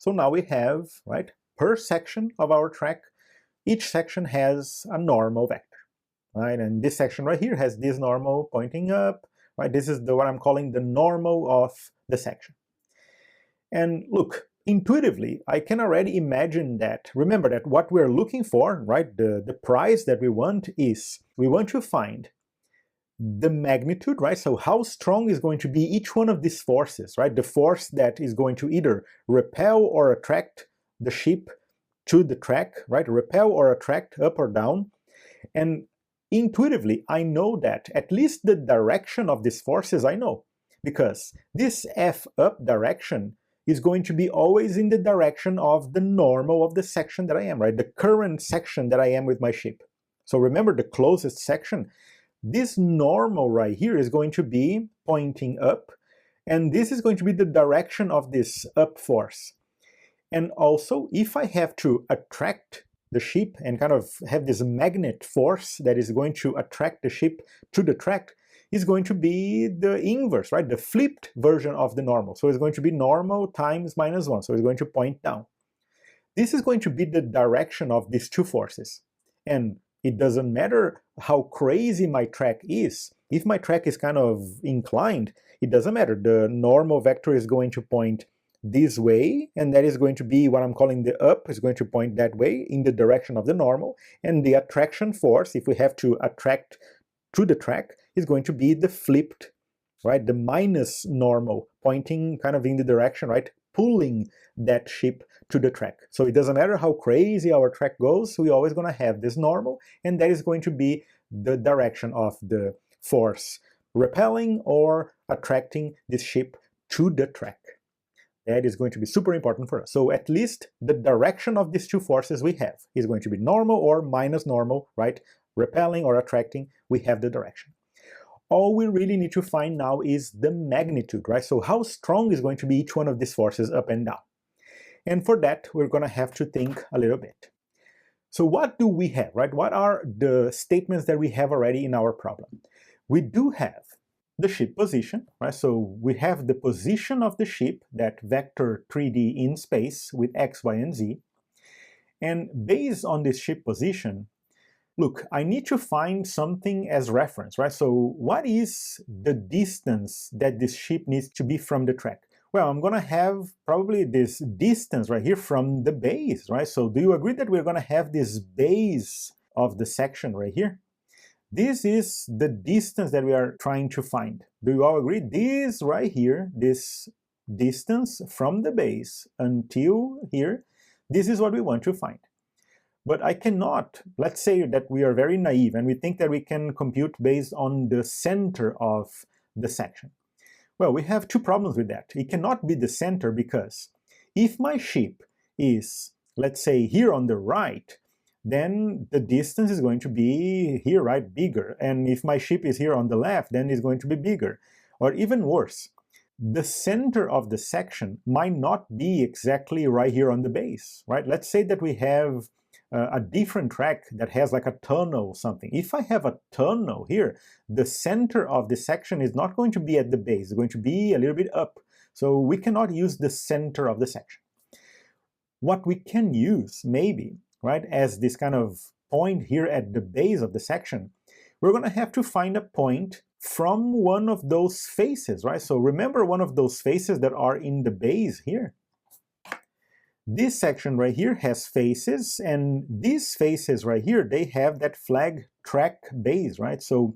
So now we have, right, per section of our track, each section has a normal vector, right? And this section right here has this normal pointing up, right? This is what I'm calling the normal of the section. And look, intuitively, I can already imagine that. Remember that what we're looking for, right, the prize that we want is, we want to find the magnitude, right? So how strong is going to be each one of these forces, right? The force that is going to either repel or attract the ship to the track, right? Repel or attract up or down. And intuitively, I know that at least the direction of these forces I know, because this F up direction is going to be always in the direction of the normal of the section that I am, right? The current section that I am with my ship. So remember the closest section. This normal right here is going to be pointing up, and this is going to be the direction of this up force. And also, if I have to attract the ship and kind of have this magnet force that is going to attract the ship to the track, is going to be the inverse, right? The flipped version of the normal. So it's going to be normal times -1, so it's going to point down. This is going to be the direction of these two forces. And it doesn't matter how crazy my track is. If my track is kind of inclined, it doesn't matter. The normal vector is going to point this way, and that is going to be what I'm calling the up, is going to point that way in the direction of the normal. And the attraction force, if we have to attract to the track, is going to be the flipped, right? The minus normal, pointing kind of in the direction, right? Pulling that ship to the track. So it doesn't matter how crazy our track goes, we're always going to have this normal, and that is going to be the direction of the force repelling or attracting this ship to the track. That is going to be super important for us. So at least the direction of these two forces we have is going to be normal or minus normal, right? Repelling or attracting, we have the direction. All we really need to find now is the magnitude, right? So how strong is going to be each one of these forces up and down? And for that, we're going to have to think a little bit. So what do we have, right? What are the statements that we have already in our problem? We do have the ship position, right? So we have the position of the ship, that vector 3D in space with x, y, and z. And based on this ship position, look, I need to find something as reference, right? So what is the distance that this ship needs to be from the track? Well, I'm going to have probably this distance right here from the base, right? So do you agree that we're going to have this base of the section right here? This is the distance that we are trying to find. Do you all agree? This right here, this distance from the base until here, this is what we want to find. But I cannot, let's say that we are very naive and we think that we can compute based on the center of the section. Well, we have two problems with that. It cannot be the center because if my ship is, let's say, here on the right, then the distance is going to be here, right, bigger. And if my ship is here on the left, then it's going to be bigger. Or even worse, the center of the section might not be exactly right here on the base, right? Let's say that we have a different track that has like a tunnel or something. If I have a tunnel here, the center of the section is not going to be at the base, it's going to be a little bit up. So we cannot use the center of the section. What we can use, maybe, right, as this kind of point here at the base of the section, we're going to have to find a point from one of those faces, right? So remember one of those faces that are in the base here. This section right here has faces, and these faces right here, they have that flag track base, right? So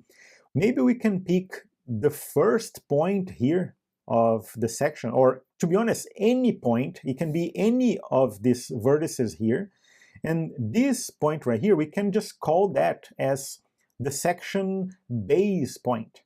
maybe we can pick the first point here of the section, or to be honest, any point. It can be any of these vertices here. And this point right here, we can just call that as the section base point.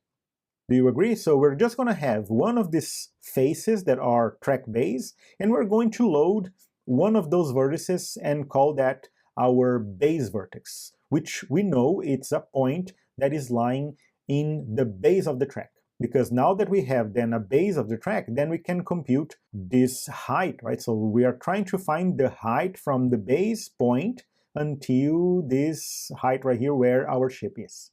Do you agree? So we're just going to have one of these faces that are track base, and we're going to load one of those vertices and call that our base vertex, which we know it's a point that is lying in the base of the track. Because now that we have then a base of the track, then we can compute this height, right? So we are trying to find the height from the base point until this height right here where our ship is.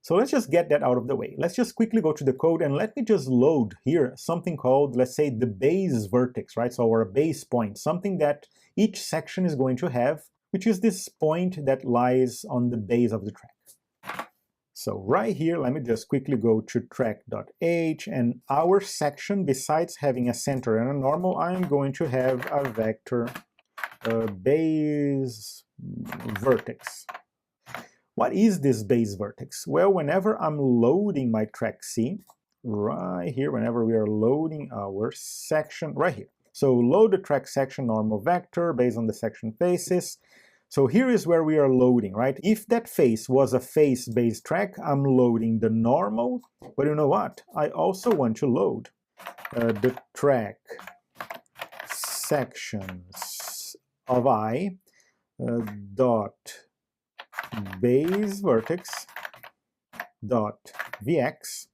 So let's just get that out of the way. Let's just quickly go to the code and let me just load here something called, let's say, the base vertex, right? So our base point, something that each section is going to have, which is this point that lies on the base of the track. So right here, let me just quickly go to track.h, and our section, besides having a center and a normal, I'm going to have a vector base vertex. What is this base vertex? Well, whenever I'm loading my track C, right here, whenever we are loading our section, right here. So load the track section normal vector based on the section faces. So here is where we are loading, right? If that face was a face-based track, I'm loading the normal, but you know what? I also want to load the track sections of I dot base vertex dot vx.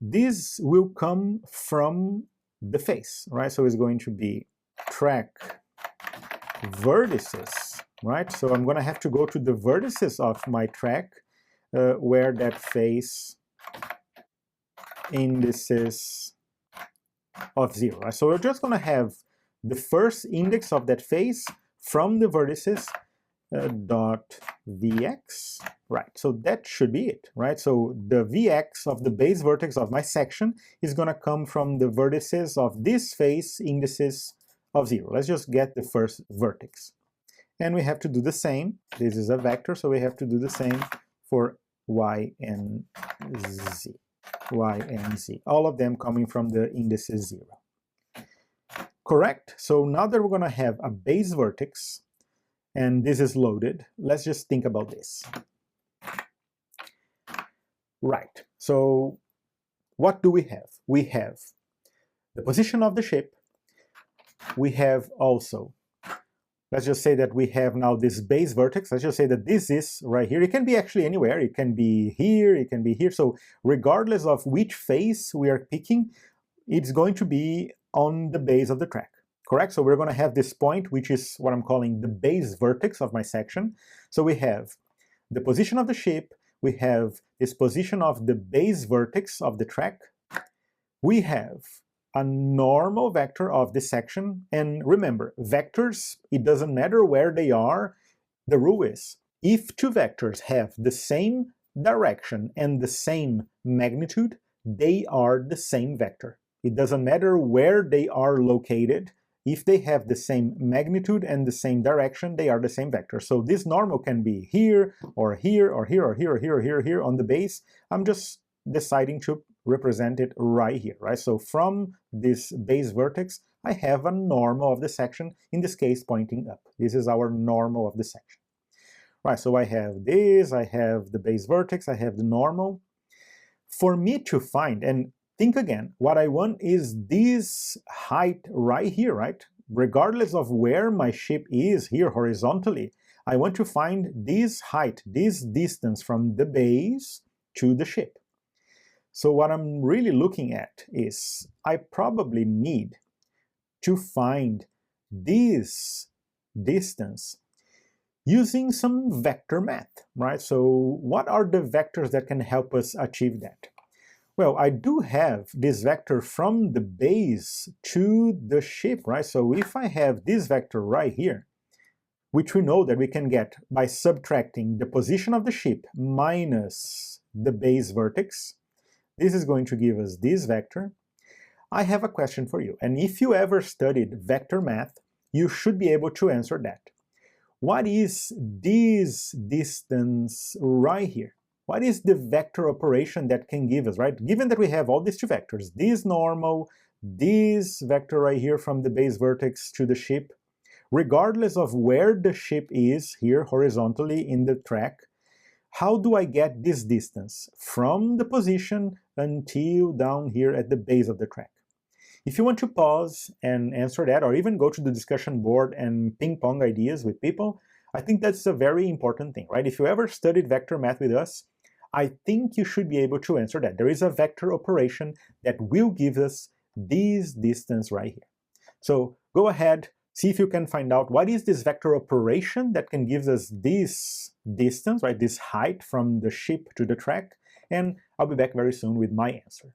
This will come from the face, right? So it's going to be track vertices, right? So I'm going to have to go to the vertices of my track where that face indices of 0, right? So we're just going to have the first index of that face from the vertices dot vx, right? So that should be it, right? So the vx of the base vertex of my section is going to come from the vertices of this face indices of 0. Let's just get the first vertex. And we have to do the same. This is a vector, so we have to do the same for y and z. Y and z. All of them coming from the indices 0. Correct? So now that we're going to have a base vertex, and this is loaded, let's just think about this. Right, so what do we have? We have the position of the ship. We have also, let's just say that we have now this base vertex. Let's just say that this is right here. It can be actually anywhere. It can be here, it can be here. So regardless of which face we are picking, it's going to be on the base of the track. Correct? So we're going to have this point, which is what I'm calling the base vertex of my section. So we have the position of the ship, we have this position of the base vertex of the track, we have a normal vector of this section, and remember, vectors, it doesn't matter where they are, the rule is, if two vectors have the same direction and the same magnitude, they are the same vector. It doesn't matter where they are located. If they have the same magnitude and the same direction, they are the same vector. So this normal can be here, or here, or here, or here, or here, or here, or here on the base. I'm just deciding to represent it right here, right? So from this base vertex, I have a normal of the section, in this case pointing up. This is our normal of the section. Right, so I have this, I have the base vertex, I have the normal. For me to find, and think again, what I want is this height right here, right? Regardless of where my ship is here horizontally, I want to find this height, this distance from the base to the ship. So what I'm really looking at is I probably need to find this distance using some vector math, right? So what are the vectors that can help us achieve that? Well, I do have this vector from the base to the ship, right? So if I have this vector right here, which we know that we can get by subtracting the position of the ship minus the base vertex, this is going to give us this vector. I have a question for you, and if you ever studied vector math, you should be able to answer that. What is this distance right here? What is the vector operation that can give us, right? Given that we have all these two vectors, this normal, this vector right here from the base vertex to the ship, regardless of where the ship is here horizontally in the track, how do I get this distance from the position until down here at the base of the track? If you want to pause and answer that, or even go to the discussion board and ping pong ideas with people, I think that's a very important thing, right? If you ever studied vector math with us, I think you should be able to answer that. There is a vector operation that will give us this distance right here. So go ahead, See if you can find out what is this vector operation that can give us this distance, right, this height from the ship to the track, and I'll be back very soon with my answer.